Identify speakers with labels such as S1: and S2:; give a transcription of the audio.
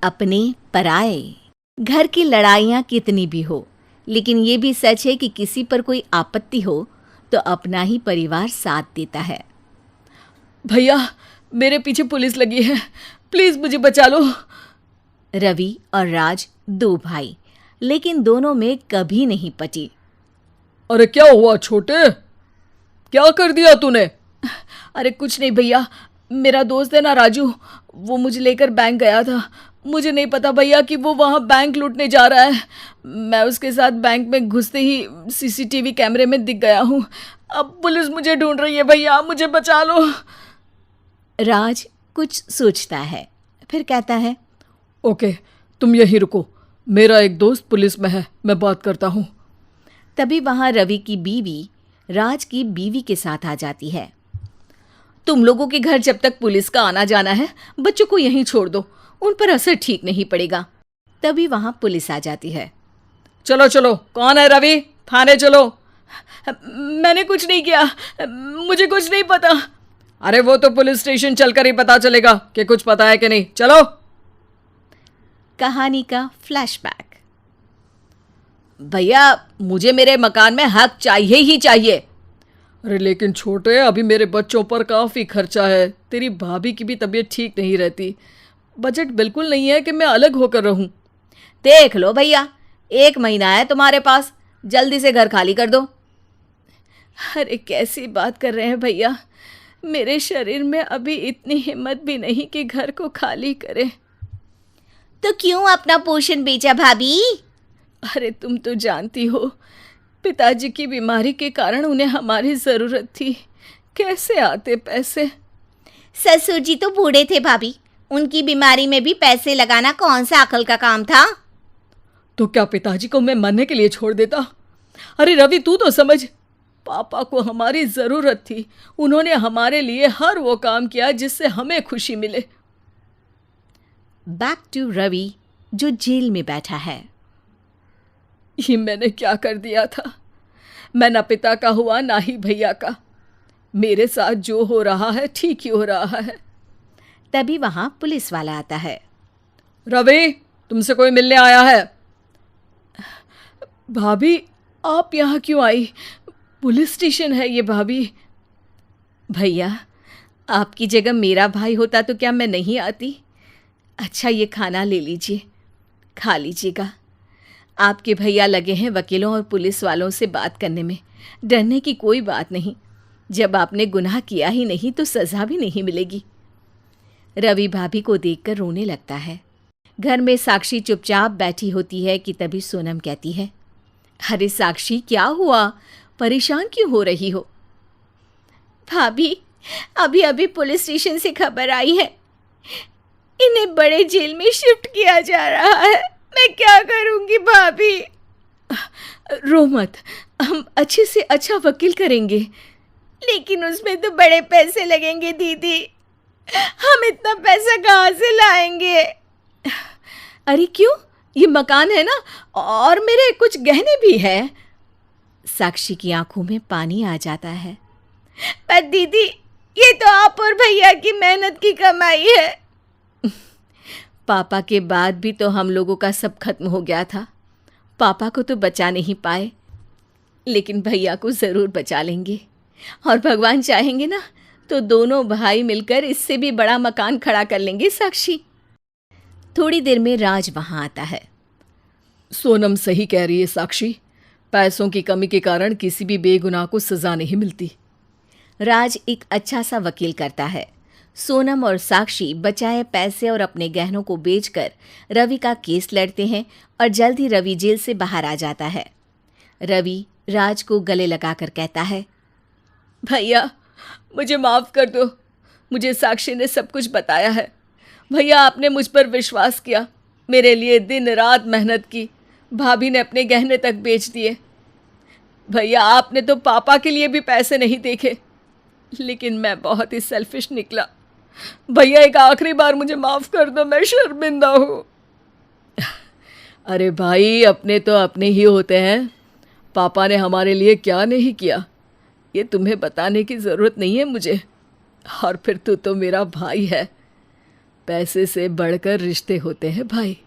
S1: अपने पराए। घर की लड़ाइयाँ कितनी भी हो, लेकिन ये भी सच है कि किसी पर कोई आपत्ति हो तो अपना ही परिवार साथ देता है।
S2: भैया, मेरे पीछे पुलिस लगी है, प्लीज मुझे बचा लो।
S1: रवि और राज दो भाई, लेकिन दोनों में कभी नहीं पटी।
S2: अरे क्या हुआ छोटे, क्या कर दिया तूने? अरे कुछ नहीं भैया, मेरा दोस्त है ना राजू, वो मुझे लेकर बैंक गया था। मुझे नहीं पता भैया कि वो वहाँ बैंक लूटने जा रहा है। मैं उसके साथ बैंक में घुसते ही सीसीटीवी कैमरे में दिख गया हूँ। अब पुलिस मुझे ढूंढ रही है भैया, मुझे बचा लो।
S1: राज कुछ सोचता है, फिर कहता है,
S2: ओके, तुम यहीं रुको, मेरा एक दोस्त पुलिस में है, मैं बात करता हूँ।
S1: तभी वहां रवि की बीवी राज की बीवी के साथ आ जाती है। तुम लोगों के घर जब तक पुलिस का आना जाना है, बच्चों को यहीं छोड़ दो, उन पर असर ठीक नहीं पड़ेगा। तभी वहां पुलिस आ जाती है।
S2: चलो चलो, कौन है रवि, थाने चलो। मैंने कुछ नहीं किया, मुझे कुछ नहीं पता। अरे वो तो पुलिस स्टेशन चलकर ही पता चलेगा कि कुछ पता है कि नहीं, चलो।
S1: कहानी का फ्लैशबैक। भैया, मुझे मेरे मकान में हक चाहिए ही चाहिए।
S2: अरे लेकिन छोटे, अभी मेरे बच्चों पर काफ़ी खर्चा है, तेरी भाभी की भी तबीयत ठीक नहीं रहती, बजट बिल्कुल नहीं है कि मैं अलग होकर रहूं।
S1: देख लो भैया, 1 महीना है तुम्हारे पास, जल्दी से घर खाली कर दो। अरे कैसी बात कर रहे हैं भैया, मेरे शरीर में अभी इतनी हिम्मत भी नहीं कि घर को खाली करे। तो क्यों अपना पोषण बेचा भाभी? अरे तुम तो जानती हो, पिताजी की बीमारी के कारण उन्हें हमारी ज़रूरत थी, कैसे आते पैसे। ससुर जी तो बूढ़े थे भाभी, उनकी बीमारी में भी पैसे लगाना कौन सा अकल का काम था।
S2: तो क्या पिताजी को मैं मरने के लिए छोड़ देता? अरे रवि, तू तो समझ, पापा को हमारी ज़रूरत थी, उन्होंने हमारे लिए हर वो काम किया जिससे हमें खुशी मिले।
S1: बैक टू रवि, जो जेल में बैठा है।
S2: ये मैंने क्या कर दिया था? मैं ना पिता का हुआ ना ही भैया का, मेरे साथ जो हो रहा है ठीक ही हो रहा है।
S1: तभी वहां पुलिस वाला आता है।
S2: रवि, तुमसे कोई मिलने आया है। भाभी, आप यहाँ क्यों आई? पुलिस स्टेशन है ये भाभी।
S1: भैया, आपकी जगह मेरा भाई होता तो क्या मैं नहीं आती? अच्छा, ये खाना ले लीजिए, खा लीजिएगा। आपके भैया लगे हैं वकीलों और पुलिस वालों से बात करने में, डरने की कोई बात नहीं, जब आपने गुनाह किया ही नहीं तो सज़ा भी नहीं मिलेगी। रवि भाभी को देखकर रोने लगता है। घर में साक्षी चुपचाप बैठी होती है कि तभी सोनम कहती है, अरे साक्षी, क्या हुआ, परेशान क्यों हो रही हो? भाभी, अभी अभी पुलिस स्टेशन से खबर आई है, इन्हें बड़े जेल में शिफ्ट किया जा रहा है, मैं क्या करूंगी भाभी? रो मत, हम अच्छे से अच्छा वकील करेंगे। लेकिन उसमें तो बड़े पैसे लगेंगे दीदी, हम इतना पैसा कहाँ से लाएंगे? अरे क्यों, ये मकान है ना, और मेरे कुछ गहने भी हैं। साक्षी की आंखों में पानी आ जाता है। पर दीदी, ये तो आप और भैया की मेहनत की कमाई है। पापा के बाद भी तो हम लोगों का सब खत्म हो गया था, पापा को तो बचा नहीं पाए, लेकिन भैया को ज़रूर बचा लेंगे, और भगवान चाहेंगे ना तो दोनों भाई मिलकर इससे भी बड़ा मकान खड़ा कर लेंगे। साक्षी। थोड़ी देर में राज वहाँ आता है।
S2: सोनम सही कह रही है साक्षी, पैसों की कमी के कारण किसी भी बेगुनाह को सज़ा नहीं मिलती।
S1: राज एक अच्छा सा वकील करता है। सोनम और साक्षी बचाए पैसे और अपने गहनों को बेचकर रवि का केस लड़ते हैं और जल्द ही रवि जेल से बाहर आ जाता है। रवि राज को गले लगाकर कहता है,
S2: भैया मुझे माफ़ कर दो, मुझे साक्षी ने सब कुछ बताया है। भैया, आपने मुझ पर विश्वास किया, मेरे लिए दिन रात मेहनत की, भाभी ने अपने गहने तक बेच दिए। भैया, आपने तो पापा के लिए भी पैसे नहीं देखे, लेकिन मैं बहुत ही सेल्फिश निकला। भैया, एक आखिरी बार मुझे माफ़ कर दो, मैं शर्मिंदा हूँ। अरे भाई, अपने तो अपने ही होते हैं, पापा ने हमारे लिए क्या नहीं किया ये तुम्हें बताने की ज़रूरत नहीं है मुझे। और फिर तू तो मेरा भाई है, पैसे से बढ़कर रिश्ते होते हैं भाई।